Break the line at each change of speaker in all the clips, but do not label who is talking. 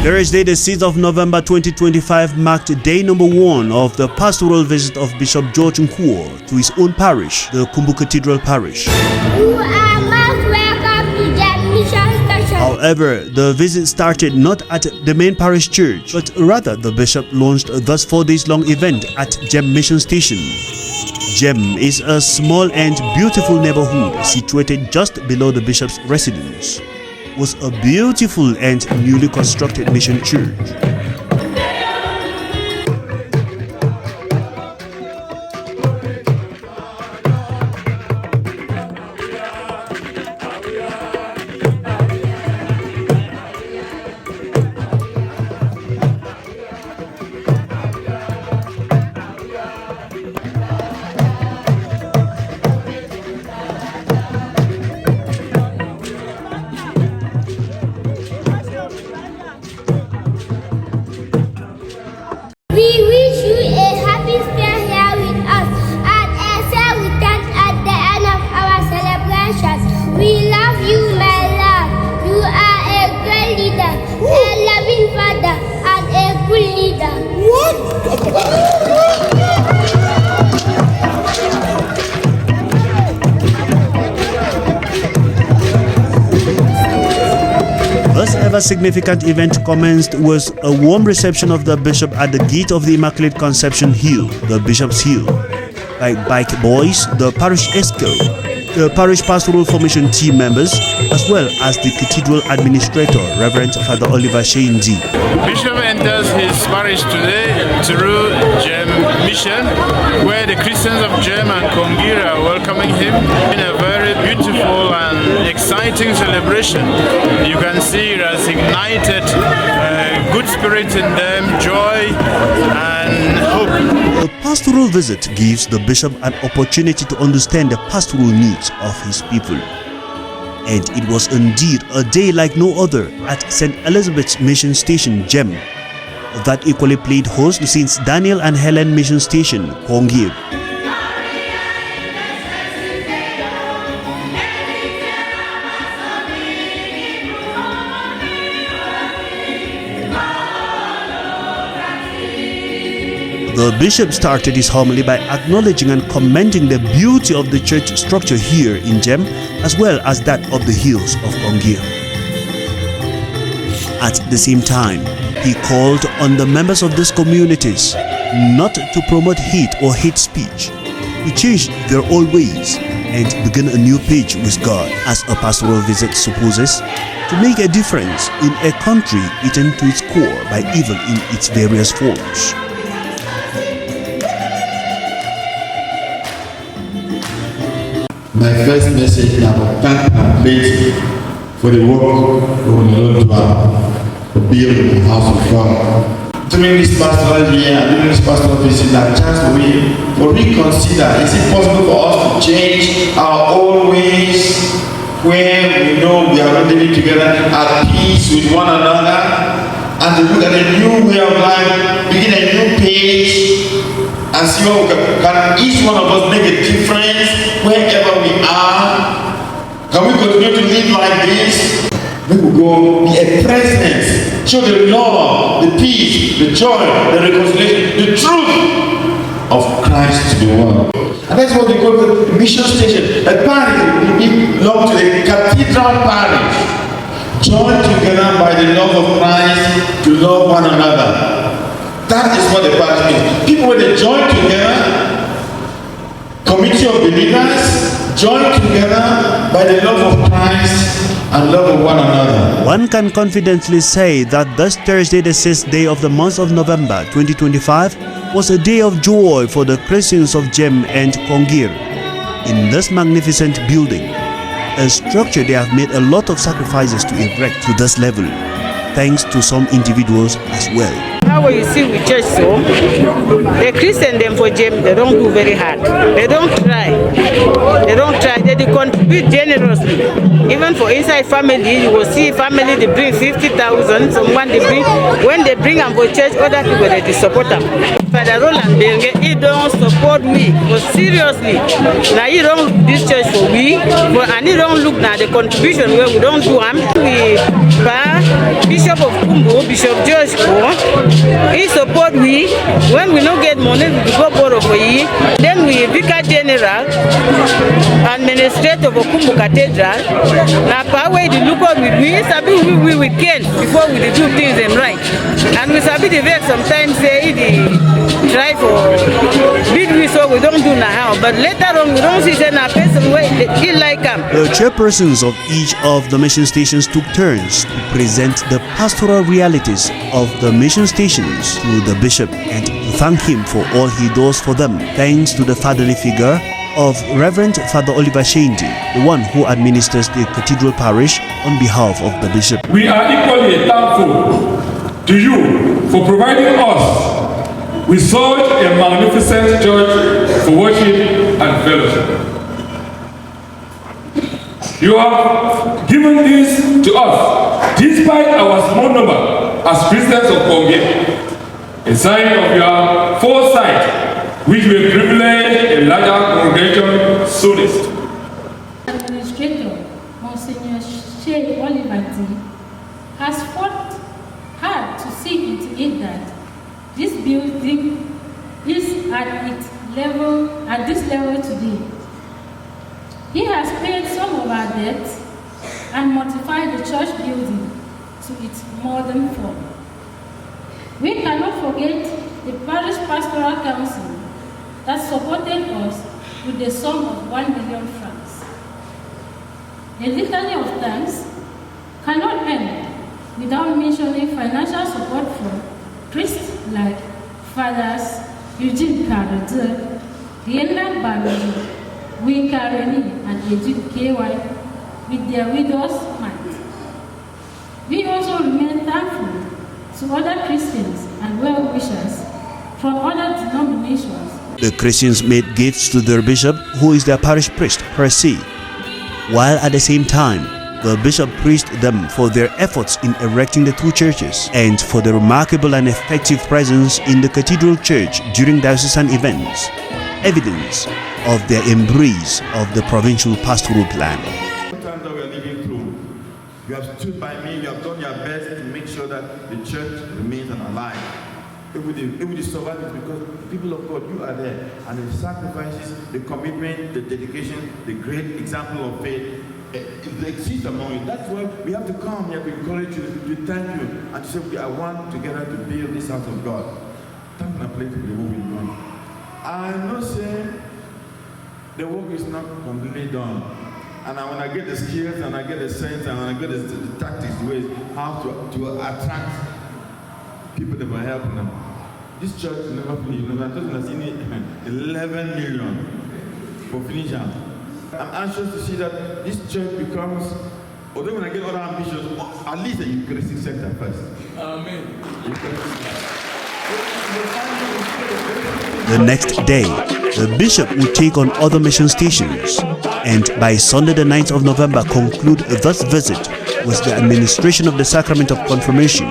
Thursday, the 6th of November 2025 marked day number 1 of the pastoral visit of Bishop George Nkuo to his own parish, the Kumbo Cathedral Parish.
You are most welcome to Jem Mission Station.
However, the visit started not at the main parish church, but rather the bishop launched the 4 days long event at Jem Mission Station. Jem is a small and beautiful neighborhood situated just below the bishop's residence. It was a beautiful and newly constructed mission church.
We wish you a happy stay here with us and a safe return at the end of our celebration. We love you, my love. You are a great leader, a loving father, and a good leader.
First ever significant event commenced was a warm reception of the bishop at the gate of the Immaculate Conception Hill, the Bishop's Hill, by bike boys, the parish escort, the parish pastoral formation team members, as well as the cathedral administrator, Reverend Father Oliver Sheindi.
Bishop enters his parish today through Jem Mission, where the Christians of Jem and Kongir are welcoming him in a very beautiful and exciting celebration. You can see it has ignited good spirit in them, joy and hope.
The pastoral visit gives the bishop an opportunity to understand the pastoral needs of his people. And it was indeed a day like no other at St. Elizabeth's Mission Station, Jem, that equally played host to St. Daniel and Helen Mission Station, Kongir. The bishop started his homily by acknowledging and commending the beauty of the church structure here in Jem, as well as that of the hills of Kongir. At the same time, he called on the members of these communities not to promote hate or hate speech, to change their old ways and begin a new page with God, as a pastoral visit supposes, to make a difference in a country eaten to its core by evil in its various forms.
My first message is about thank and praise for the work we will do to build the house of God. During this pastoral year, during this pastoral visit, a chance for reconsider, is it possible for us to change our old ways where we know we are not living together at peace with one another, and to look at a new way of life, begin a new page, and see how can each one of us make a difference wherever we are? Can we continue to live like this? We will go be a presence, show the love, the peace, the joy, the reconciliation, the truth of Christ to the world. And that's what we call the mission station. A parish, we belong to the Cathedral Parish, joined together by the love of Christ to love one another. That is what the parish means. People, when they join together, community of believers, join together by the love of Christ and love of one another.
One can confidently say that this Thursday, the 6th day of the month of November 2025, was a day of joy for the Christians of Jem and Kongir. In this magnificent building, a structure they have made a lot of sacrifices to erect to this level, thanks to some individuals as well.
How you see with church so, the Christian them for Jem, they don't do very hard. They don't try. They contribute generously. Even for inside family, you will see family they bring 50,000. Someone they bring, when they bring them for church, other people they support them. Father Roland Benge, he don't support me, but seriously, now he don't look this church for we, but and he don't look now the contribution where we don't do am. We Bishop of Kumbo, Bishop George Nkuo, he support we. When we don't get money, we go borrow for ye. Then we Vicar General, Administrator of Kumbo Cathedral. Now power the look up with we, sabi we can before we do things them right. And we sabi the vex sometimes say the try for big we so we don't do now, but later on we don't see say na person way he like them.
The chairpersons of each of the mission stations took turns to present the pastoral realities of the mission stations to the bishop and to thank him for all he does for them, thanks to the fatherly figure of Reverend Father Oliver Shendi, the one who administers the Cathedral Parish on behalf of the bishop.
We are equally thankful to you for providing us with such a magnificent church for worship and fellowship. You have given this to us despite our small number as Christians of Kongir, a sign of your foresight, which will privilege a larger congregation soonest.
Administrator, Monsignor Shea Oliver has fought hard to see into it that this building is at this level today. He has paid some of our debts and modified the church building to its modern form. We cannot forget the Parish Pastoral Council that supported us with the sum of 1 million francs. A litany of thanks cannot end without mentioning financial support from priests like Fathers Eugene Karade, Diana Barojo, Winka Reni, and Ejid KY with their widow's mite. We also remain thankful to other Christians and well-wishers from other denominations.
The Christians made gifts to their bishop, who is their parish priest per se, while at the same time, the bishop praised them for their efforts in erecting the two churches and for the remarkable and effective presence in the Cathedral Church during diocesan events, evidence of their embrace of the provincial pastoral plan.
The times that we are living through, you have stood by me, you have done your best to make sure that the church remains alive. If we survive it because people of God, you are there, and the sacrifices, the commitment, the dedication, the great example of faith, it exists among you. That's why we have to come here to encourage you, to thank you, and to say, okay, I want together to build this house of God. Thank you, place to the work we've done. I'm not saying the work is not completely done. And when I get the skills, and I get the sense, and when I get the tactics, the ways how to attract people that will help them. This church will never finish. I'm talking about 11 million for finishing. I'm anxious to see that this church becomes, although when I get other ambitions, at least a Eucharistic center first. Amen.
The next day, the bishop will take on other mission stations and by Sunday the 9th of November conclude this visit with the administration of the sacrament of confirmation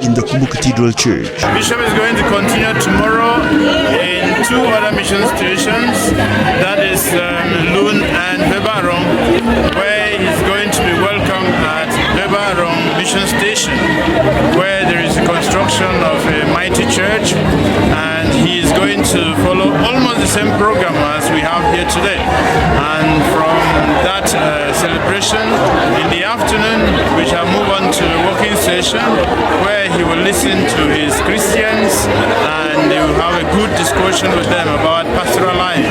in the Kumbo Cathedral Church.
The bishop is going to continue tomorrow in two other mission stations, that is Lun and Bebarong, where he's going to be welcomed at Bebarong Mission Station, where there is a construction of a mighty church, and he is going to follow almost the same program as we have here today. And from that celebration in the afternoon, we shall move on to the working session, where he will listen to his Christians and they will have a good discussion with them about pastoral life.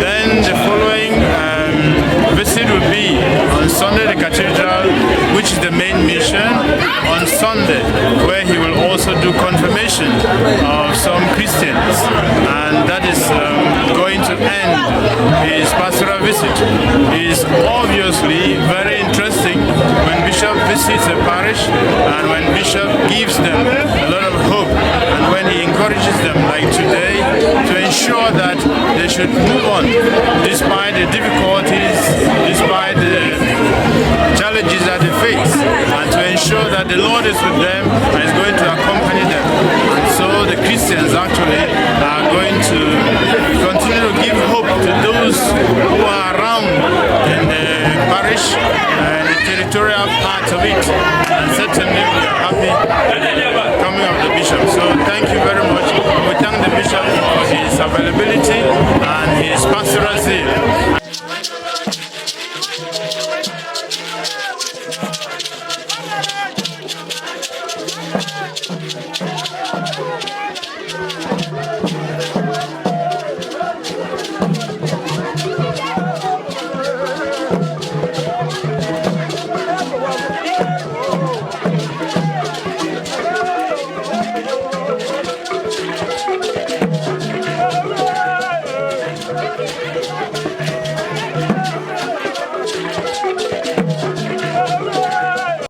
Then the following visit will be on Sunday the Cathedral, which is the main mission, on Sunday, where he will also do confirmation of some Christians, and that is going to end his pastoral visit. It is obviously very interesting when Bishop visits a parish and when Bishop gives them a lot of hope, and when he encourages them like today to ensure that they should move on despite the difficulties, despite the challenges that they face, and to ensure that the Lord is with them and is going to accompany them. And so the Christians Christians actually are going to continue to give hope to those who are around in the parish and the territorial part of it. And certainly we are happy with the coming of the bishop. So thank you very much. We thank the bishop